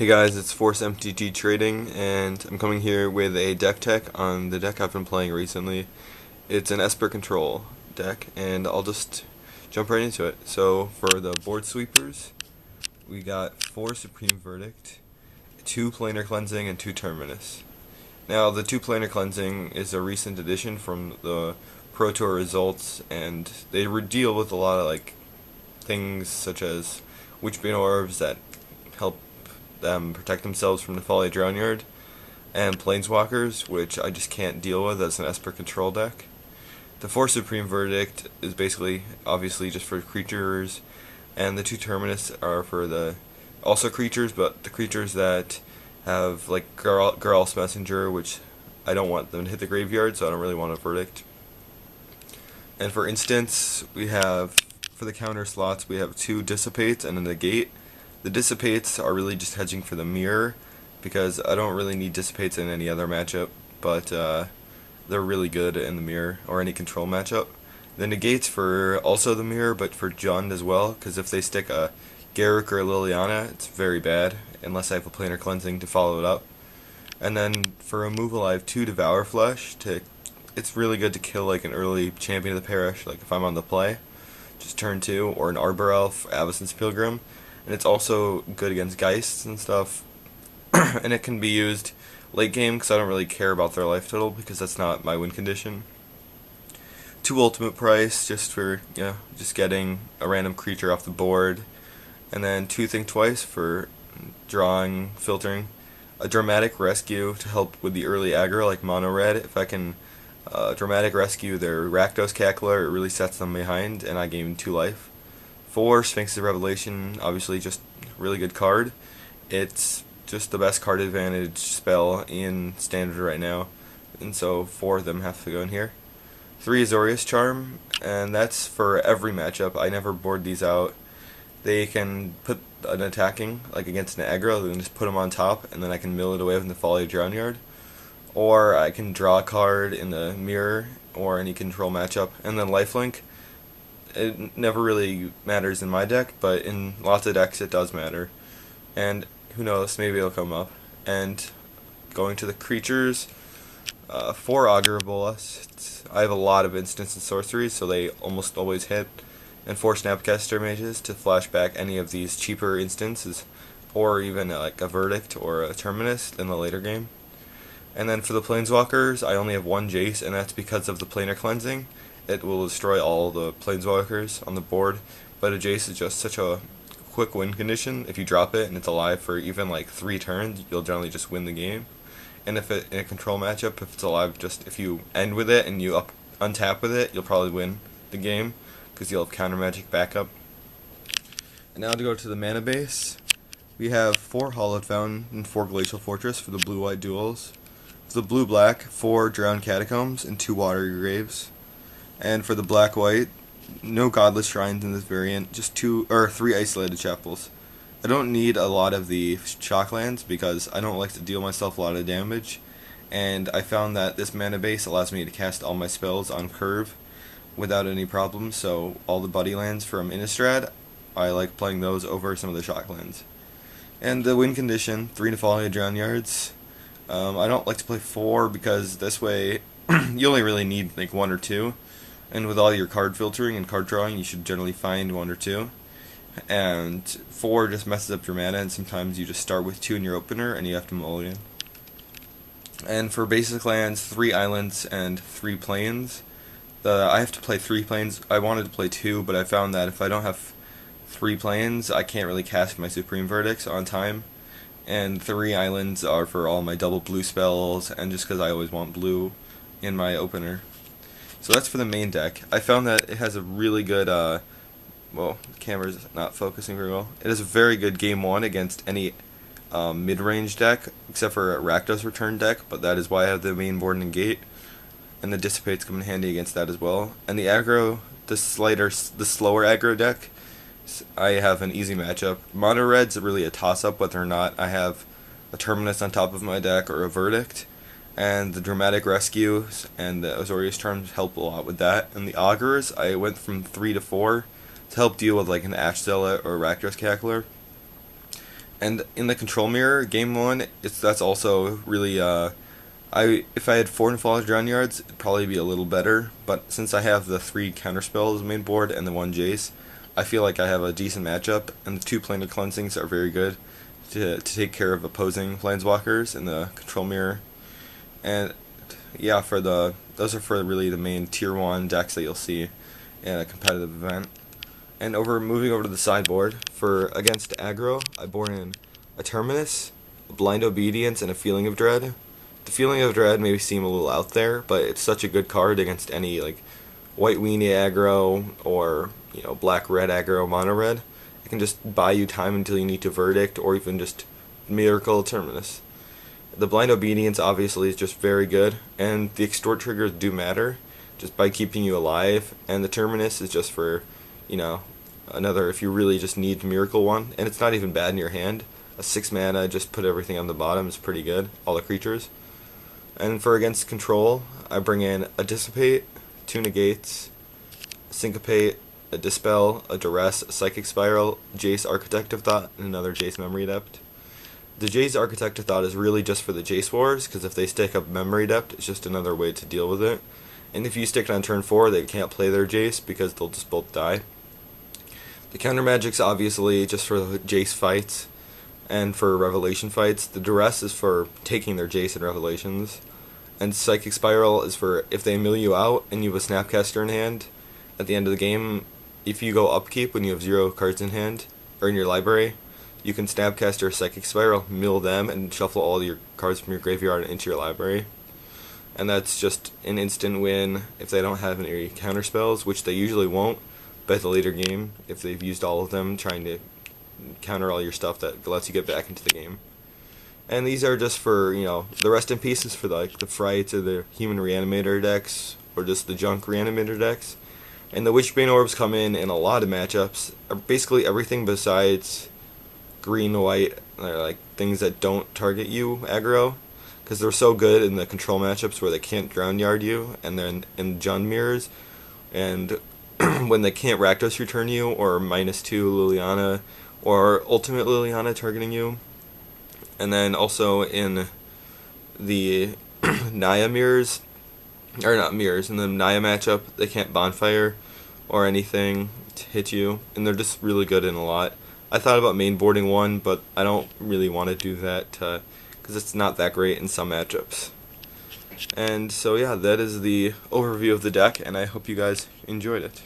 Hey guys, it's Force MTG Trading, and I'm coming here with a deck tech on the deck I've been playing recently. It's an Esper control deck, and I'll just jump right into it. So for the board sweepers, we got 4 Supreme Verdict, 2 Planar Cleansing, and 2 Terminus. Now the 2 Planar Cleansing is a recent addition from the Pro Tour results, and they deal with a lot of things such as Witchbane Orbs that help them protect themselves from the Folly Drownyard, and Planeswalkers, which I just can't deal with as an Esper control deck. The 4 Supreme Verdict is basically, obviously, just for creatures, and the 2 Terminus are for the also creatures, but the creatures that have like Geralt's Messenger, which I don't want them to hit the graveyard, so I don't really want a Verdict. And for instance, we have, for the counter slots, we have 2 Dissipates and a Negate. The Dissipates are really just hedging for the mirror, because I don't really need Dissipates in any other matchup, but they're really good in the mirror, or any control matchup. The Negates for also the mirror, but for Jund as well, because if they stick a Garruk or a Liliana, it's very bad, unless I have a Planar Cleansing to follow it up. And then for removal, I have 2 Devour Flesh. It's really good to kill like an early Champion of the Parish, like if I'm on the play, just turn 2, or an Arbor Elf, Avacyn's Pilgrim. And it's also good against Geists and stuff, and it can be used late game because I don't really care about their life total because that's not my win condition. 2 Ultimate Price just for just getting a random creature off the board, and then 2 Think Twice for drawing, filtering, a Dramatic Rescue to help with the early aggro like Mono Red. If I can Dramatic Rescue their Rakdos Cackler, it really sets them behind, and I gain 2 life. 4 Sphinx's Revelation, obviously just a really good card. It's just the best card advantage spell in Standard right now, and so 4 of them have to go in here. 3 Azorius Charm, and that's for every matchup. I never board these out. They can put an attacking, like against an aggro, then just put them on top, and then I can mill it away with the Folly Drownyard. Or I can draw a card in the mirror, or any control matchup, and then lifelink. It never really matters in my deck, but in lots of decks it does matter. And who knows, maybe it'll come up. And going to the creatures, 4 Augur Bolas. I have a lot of instants and sorceries, so they almost always hit. And 4 Snapcaster Mages to flash back any of these cheaper instances, or even like a Verdict or a Terminus in the later game. And then for the Planeswalkers, I only have 1 Jace, and that's because of the Planar Cleansing. It will destroy all the Planeswalkers on the board, but a Jace is just such a quick win condition. If you drop it and it's alive for even like 3 turns, you'll generally just win the game. And if it in a control matchup, if it's alive, just if you end with it and you untap with it, you'll probably win the game because you'll have counter magic backup. And now to go to the mana base, we have 4 Hallowed Fountain and 4 Glacial Fortress for the blue-white duels. For the blue-black, 4 Drowned Catacombs and 2 Watery Graves. And for the black-white, no Godless Shrines in this variant, just 3 Isolated Chapels. I don't need a lot of the Shocklands because I don't like to deal myself a lot of damage, and I found that this mana base allows me to cast all my spells on curve without any problems, so all the Buddy Lands from Innistrad, I like playing those over some of the Shocklands. And the win condition, 3 Folly Drownyards. I don't like to play 4 because this way you only really need like 1 or 2. And with all your card filtering and card drawing, you should generally find 1 or 2. And 4 just messes up your mana, and sometimes you just start with 2 in your opener, and you have to mulligan. And for basic lands, 3 islands and 3 plains. I have to play 3 plains. I wanted to play 2, but I found that if I don't have 3 plains, I can't really cast my Supreme Verdicts on time. And 3 islands are for all my double blue spells, and just because I always want blue in my opener. So that's for the main deck. I found that it has a really good, well, the camera's not focusing very well. It has a very good game 1 against any mid-range deck, except for a Rakdos Return deck, but that is why I have the main board and gate. And the Dissipates come in handy against that as well. And the aggro, the slower aggro deck, I have an easy matchup. Mono Red's really a toss-up whether or not I have a Terminus on top of my deck or a Verdict. And the Dramatic Rescues and the Azorius Charms help a lot with that. And the Augurs, I went from 3 to 4 to help deal with like an Ash Zealot or a Rakdos Cackler. And in the control mirror, game 1, that's also really if I had 4 Infallage Drown Yards, it'd probably be a little better, but since I have the 3 counterspells main board and the 1 Jace, I feel like I have a decent matchup, and the 2 Planar Cleansings are very good to take care of opposing Planeswalkers in the control mirror. And yeah, those are for really the main tier 1 decks that you'll see in a competitive event. And moving over to the sideboard, for against aggro, I brought in a Terminus, a Blind Obedience, and a Feeling of Dread. The Feeling of Dread may seem a little out there, but it's such a good card against any like white weenie aggro or black-red aggro mono red. It can just buy you time until you need to Verdict or even just Miracle Terminus. The Blind Obedience obviously is just very good, and the Extort triggers do matter just by keeping you alive, and the Terminus is just for another if you really just need Miracle one, and it's not even bad in your hand. A 6 mana, just put everything on the bottom is pretty good, all the creatures. And for against control, I bring in a Dissipate, 2 Negates, a Syncopate, a Dispel, a Duress, a Psychic Spiral, Jace Architect of Thought, and another Jace Memory Depth. The Jace Architect of Thought is really just for the Jace Wars, because if they stick up Memory Depth, it's just another way to deal with it. And if you stick it on turn 4, they can't play their Jace, because they'll just both die. The counter magic's obviously just for the Jace fights, and for Revelation fights. The Duress is for taking their Jace in Revelations. And Psychic Spiral is for if they mill you out and you have a Snapcaster in hand, at the end of the game, if you go upkeep when you have 0 cards in hand, or in your library, you can Snapcaster or Psychic Spiral, mill them, and shuffle all your cards from your graveyard into your library. And that's just an instant win if they don't have any counter spells, which they usually won't by the later game, if they've used all of them, trying to counter all your stuff that lets you get back into the game. And these are just for, the Rest in Peace is for the Frights or the Human Reanimator decks, or just the Junk Reanimator decks. And the Witchbane Orbs come in a lot of matchups. Basically everything besides green, white, like things that don't target you aggro, because they're so good in the control matchups where they can't Drown Yard you, and then in Jund Mirrors, and when they can't Rakdos return you, or -2 Liliana, or Ultimate Liliana targeting you. And then also in the Naya mirrors, or not mirrors, in the Naya matchup, they can't Bonfire or anything to hit you, and they're just really good in a lot. I thought about mainboarding one, but I don't really want to do that because it's not that great in some matchups. And so yeah, that is the overview of the deck, and I hope you guys enjoyed it.